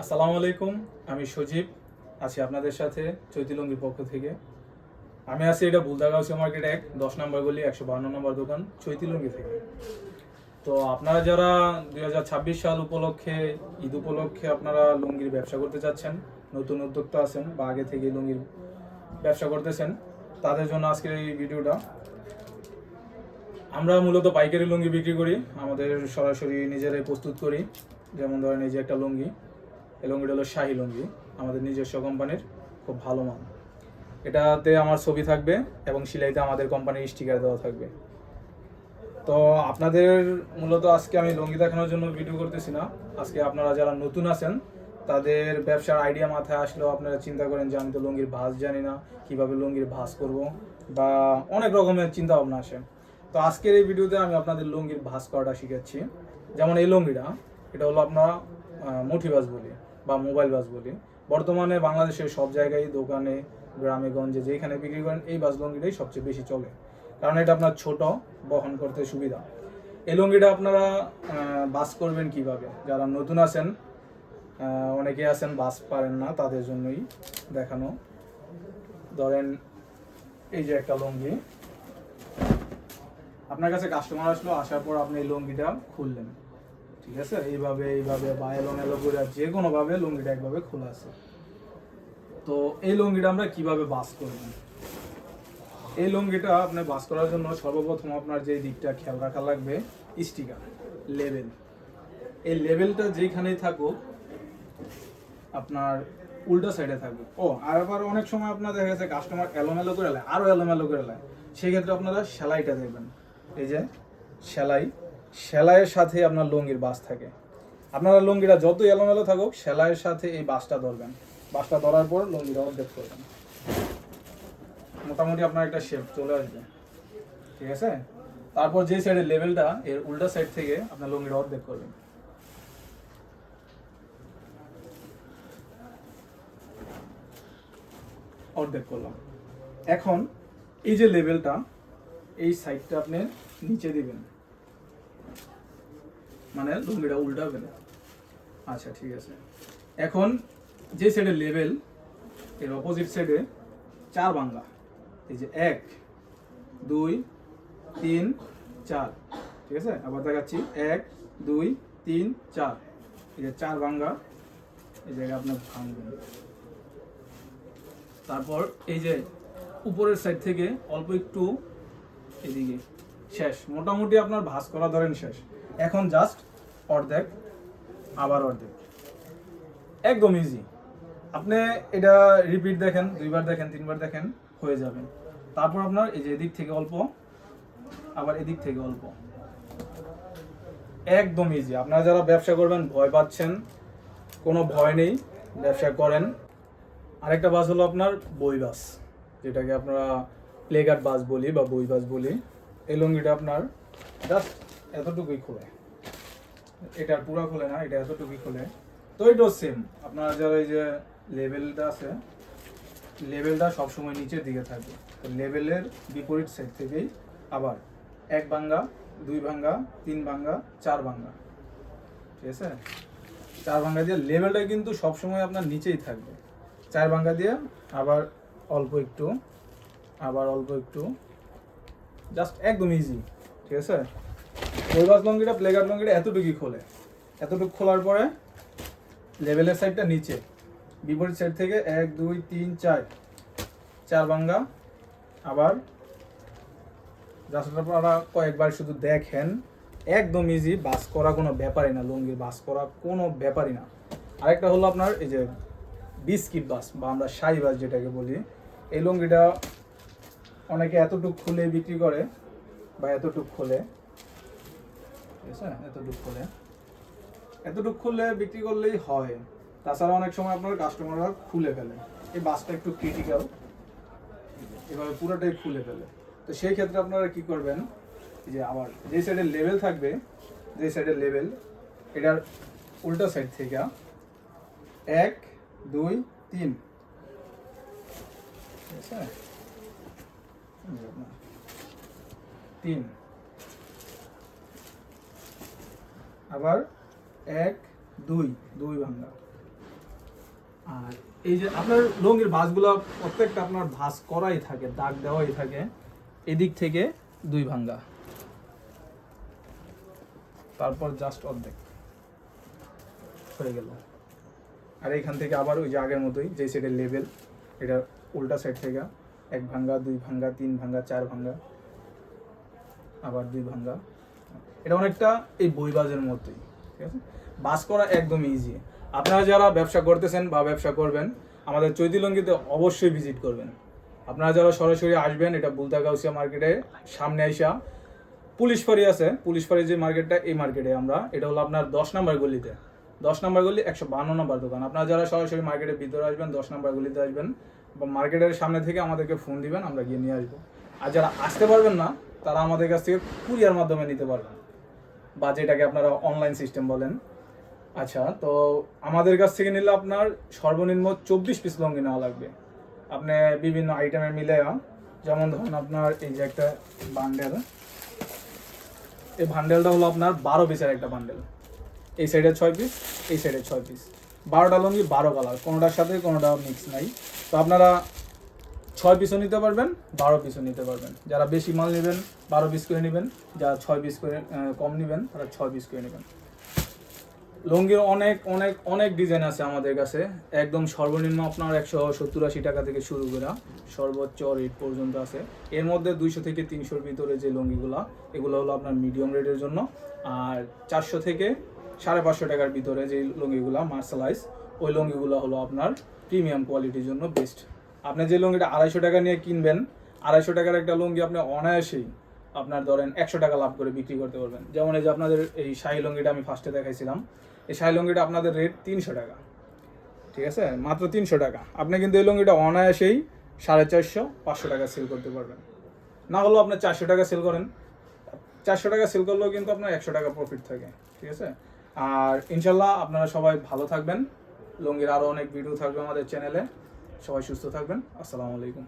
আসসালামু আলাইকুম। আমি সজীব আছি আপনাদের সাথে চৈতি লুঙ্গির পক্ষ থেকে। আমি আছি এটা বুলদাগাউসিয়া মার্কেট ১ নম্বর গলি ১৫২ নম্বর দোকান চৈতি লুঙ্গি থেকে। তো আপনারা যারা ২০২৬ সাল উপলক্ষে ঈদ উপলক্ষে আপনারা লুঙ্গির ব্যবসা করতে চাচ্ছেন, নতুন উদ্যোক্তা আছেন বা আগে থেকে লুঙ্গির ব্যবসা করতেছেন, তাদের জন্য আজকের এই ভিডিওটা। আমরা মূলত পাইকারি লুঙ্গি বিক্রি করি, আমাদের সরাসরি নিজেরাই প্রস্তুত করি। যেমন ধরেন এই যে একটা লুঙ্গি, এই লুঙ্গিটা হলো শাহী লুঙ্গি, আমাদের নিজস্ব কোম্পানির, খুব ভালো মান। এটাতে আমার ছবি থাকবে এবং সেলাইতে আমাদের কোম্পানির স্টিকার দেওয়া থাকবে। তো আপনাদের মূলত আজকে আমি লুঙ্গি দেখানোর জন্য ভিডিও করতেছি না। আজকে আপনারা যারা নতুন আছেন তাদের ব্যবসার আইডিয়া মাথায় আসলেও আপনারা চিন্তা করেন যে আমি তো লুঙ্গির ভাঁজ জানি না, কিভাবে লুঙ্গির ভাঁজ করব, বা অনেক রকমের চিন্তা ভাবনা আসে। তো আজকের এই ভিডিওতে আমি আপনাদের লুঙ্গির ভাঁজ করাটা শিখাচ্ছি। যেমন এই লুঙ্গিটা, এটা হলো আপনার মুঠি ভাঁজ বলি বা মোবাইল ভাঁজ বলি। বর্তমানে বাংলাদেশের সব জায়গায়, দোকানে, গ্রামে গঞ্জে যেখানে বিক্রি করেন এই ভাঁজ লুঙ্গিটাই সবচেয়ে বেশি চলে, কারণ এটা আপনার ছোট, বহন করতে সুবিধা। এই লুঙ্গিটা আপনারা বাস করবেন কিভাবে, যারা নতুন আছেন, অনেকে আছেন বাস পারেন না, তাদের জন্যই দেখানো। ধরেন এই যে একটা লুঙ্গি, আপনার কাছে কাস্টমার আসলো, আসার পর আপনি এই লুঙ্গিটা খুললেন, ঠিক আছে? এইভাবে বা এলোমেলো করে যে কোনোভাবে লুঙ্গিটা একভাবে খোলা আছে। তো এই লুঙ্গিটা আমরা কিভাবে বাস করবেন? এই লুঙ্গিটা আপনি বাস করার জন্য সর্বপ্রথম আপনার যে দিকটা খেয়াল রাখা লাগবে, স্টিকার, লেবেল। এই লেবেলটা যেখানেই থাকুক আপনার উল্টা সাইডে থাকবে। আর আবার অনেক সময় আপনার দেখা গেছে কাস্টমার এলোমেলো করে নেয়, আরও এলোমেলো করে নেয়, সেই ক্ষেত্রে আপনারা সেলাইটা দেখবেন। এই যে সেলাইয়ের সাথে আপনার লুঙ্গির বাস থাকে। আপনারা লুঙ্গিটা যতই এলোমেলো থাকুক, সেলাইয়ের সাথে এই বাসটা ধরবেন। বাসটা ধরার পর লুঙ্গিটা অর্ধেক করবেন, মোটামুটি আপনার একটা শেপ চলে আসবে, ঠিক আছে? তারপর যে সাইডের লেভেলটা, এর উল্টা সাইড থেকে আপনার লুঙ্গিটা অর্ধেক করবেন। অর্ধেক করলাম। এখন এই যে লেভেলটা, এই সাইডটা আপনি নিচে দিবেন, মানে লুঙ্গিটা উল্টাবেন। আচ্ছা, ঠিক আছে। এখন যে সাইডের লেভেল, এর অপোজিট সাইডে 4 ভাঙ্গা। এই যে 1 2 3 4, ঠিক আছে? আবার দেখাচ্ছি, 1 2 3 4, এই যে 4 ভাঙ্গা, এই জায়গায় আপনার ভাঙবেন। তারপর এই যে উপরের সাইড থেকে অল্প একটু এদিকে শেষ, মোটামুটি আপনার ভাঁজ করা ধরেন শেষ। এখন জাস্ট অর্ধেক, আবার অর্ধেক, একদম ইজি। আপনি এটা রিপিট দেখেন, 2বার দেখেন, 3বার দেখেন, হয়ে যাবে। তারপর আপনার এই যে এদিক থেকে অল্প, আবার এদিক থেকে অল্প, একদম ইজি। আপনারা যারা ব্যবসা করবেন, ভয় পাচ্ছেন, কোনো ভয় নেই, ব্যবসা করেন। আরেকটা বাস হলো আপনার বই বাস, যেটাকে আপনারা প্লেগার্ড বাস বলি বা বই বাস বলি। এই লুঙ্গিটা আপনার জাস্ট এতটুকুই খোলে, এটার পুরো খোলে না, এটা এতটুকুই খোলে। তো এটাও সেম, আপনারা যারা এই যে লেভেলটা আছে, লেভেলটা সবসময় নিচের দিকে থাকবে। তো লেভেলের বিপরীত সাইড থেকেই আবার 1 ভাঙ্গা, 2 ভাঙ্গা, 3 ভাঙ্গা, 4 ভাঙ্গা, ঠিক আছে? 4 ভাঙ্গা দিয়ে লেভেলটা কিন্তু সবসময় আপনার নিচেই থাকবে। 4 ভাঙ্গা দিয়ে আবার অল্প একটু, আবার অল্প একটু, জাস্ট একদম ইজি, ঠিক আছে? বইবাস লুঙ্গিটা, প্লেগার্ড লুঙ্গিটা এতটুকুই খোলে। এতটুকু খোলার পরে লেভেলের সাইডটা নিচে, বিপরীত সাইড থেকে 1 2 3 4, 4 ভাঙ্গা, আবার জাস্ট আপনারা কয়েকবার শুধু দেখেন, একদম ইজি। বাস করা কোনো ব্যাপারই না, লুঙ্গির বাস করা কোনো ব্যাপারই না। আরেকটা হলো আপনার এই যে বিস্কিট বাস বা আমরা শাড়ি বাস যেটাকে বলি। এই লুঙ্গিটা অনেকে এতটুক খুলে বিক্রি করে বা এতটুক খোলে, ঠিক আছে? এতটুক খুলে বিক্রি করলেই হয়। তাছাড়া অনেক সময় আপনার কাস্টমাররা খুলে ফেলে। এই বাসটা একটু ক্রিটিক্যাল, এভাবে পুরোটাই খুলে ফেলে। তো সেই ক্ষেত্রে আপনারা কি করবেন, যে আবার যে সাইডের লেভেল থাকবে, যে সাইডের লেভেল, এটার উল্টা সাইড থেকে 1 2 3, ঠিক আছে? 3, আবার 1 2 ভাঙ্গা, আর এই যে আপনার লুঙ্গির ভাঁজগুলো প্রত্যেকটা আপনার ভাঁজ করাই থাকে, দাগ দেওয়াই থাকে। এদিক থেকে 2 ভাঙ্গা, তারপর জাস্ট অর্ধেক হয়ে গেল। আর এইখান থেকে আবার ওই যে আগের মতোই, যে সাইডের লেভেল, এটা উল্টা সাইড থেকে 1 ভাঙ্গা, 2 ভাঙ্গা, 3 ভাঙ্গা, 4 ভাঙ্গা, আবার 2 ভাঙ্গা। এটা অনেকটা এই বইবাজের মতোই, ঠিক আছে। বাস করা একদম ইজি। আপনারা যারা ব্যবসা করতেছেন বা ব্যবসা করবেন, আমাদের চৈতি লুঙ্গিতে অবশ্যই ভিজিট করবেন। আপনারা যারা সরাসরি আসবেন, এটা বুলতাগাউসিয়া মার্কেটে সামনে আইসা পুলিশ ফাঁড়ি আছে, পুলিশ ফাঁড়ি যে মার্কেটটা, এই মার্কেটে আমরা, এটা হলো আপনার 10 নম্বর গলিতে, 10 নম্বর গলি 152 নম্বর দোকান। আপনারা যারা সরাসরি মার্কেটের ভিতরে আসবেন, 10 নম্বর গলিতে আসবেন বা মার্কেটের সামনে থেকে আমাদেরকে ফোন দিবেন, আমরা গিয়ে নিয়ে আসবো। আর যারা আসতে পারবেন না, তারা আমাদের কাছ থেকে কুরিয়ার মাধ্যমে নিতে পারবেন, বা যেটাকে আপনারা অনলাইন সিস্টেম বলেন। আচ্ছা, তো আমাদের কাছ থেকে নিলে আপনার সর্বনিম্ন 24 পিস লুঙ্গি নেওয়া লাগবে। আপনি বিভিন্ন আইটেমে মিলে, যেমন ধরুন আপনার এই যে একটা বান্ডেল, এই বান্ডেলটা হলো আপনার 12 পিসের একটা বান্ডেল। এই সাইডে 6 পিস, এই সাইডে 6 পিস, 12টা লুঙ্গি 12 কালার, কোনোটার সাথে কোনোটা মিক্স নাই। তো আপনারা 6 পিসও নিতে পারবেন, 12 পিসও নিতে পারবেন। যারা বেশি মাল নেবেন 12 পিস করে নেবেন, যারা 6 পিস করে কম নেবেন তারা 6 পিস করে নেবেন। লুঙ্গির অনেক অনেক অনেক ডিজাইন আছে আমাদের কাছে। একদম সর্বনিম্ন আপনার 170-80 টাকা থেকে শুরু করে সর্বোচ্চ রেট পর্যন্ত আছে। এর মধ্যে 200 থেকে 300-র ভিতরে যে লুঙ্গিগুলো, এগুলো হলো আপনার মিডিয়াম রেটের জন্য। আর 400 থেকে 550 টাকার ভিতরে যে লুঙ্গিগুলো মার্শালাইজ, ওই লুঙ্গিগুলো হলো আপনার প্রিমিয়াম কোয়ালিটির জন্য বেস্ট। আপনি যে লুঙ্গিটা 250 টাকা নিয়ে কিনবেন, 250 টাকার একটা লুঙ্গি আপনি অনায়াসেই আপনার ধরেন 100 টাকা লাভ করে বিক্রি করতে পারবেন। যেমন এই যে আপনাদের এই শাহী লুঙ্গিটা আমি ফার্স্টে দেখাইছিলাম, এই শাহী লুঙ্গিটা আপনাদের রেট 300 টাকা, ঠিক আছে, মাত্র 300 টাকা। আপনি কিন্তু এই লুঙ্গিটা অনায়াসেই 450-500 টাকা সেল করতে পারবেন। না হলেও আপনি 400 টাকা সেল করেন, 400 টাকা সেল করলেও কিন্তু আপনার 100 টাকা প্রফিট থাকে, ঠিক আছে। আর ইনশাল্লাহ আপনারা সবাই ভালো থাকবেন। লুঙ্গির আরও অনেক ভিডিও থাকবে আমাদের চ্যানেলে। সবাই সুস্থ থাকবেন। আসসালামু আলাইকুম।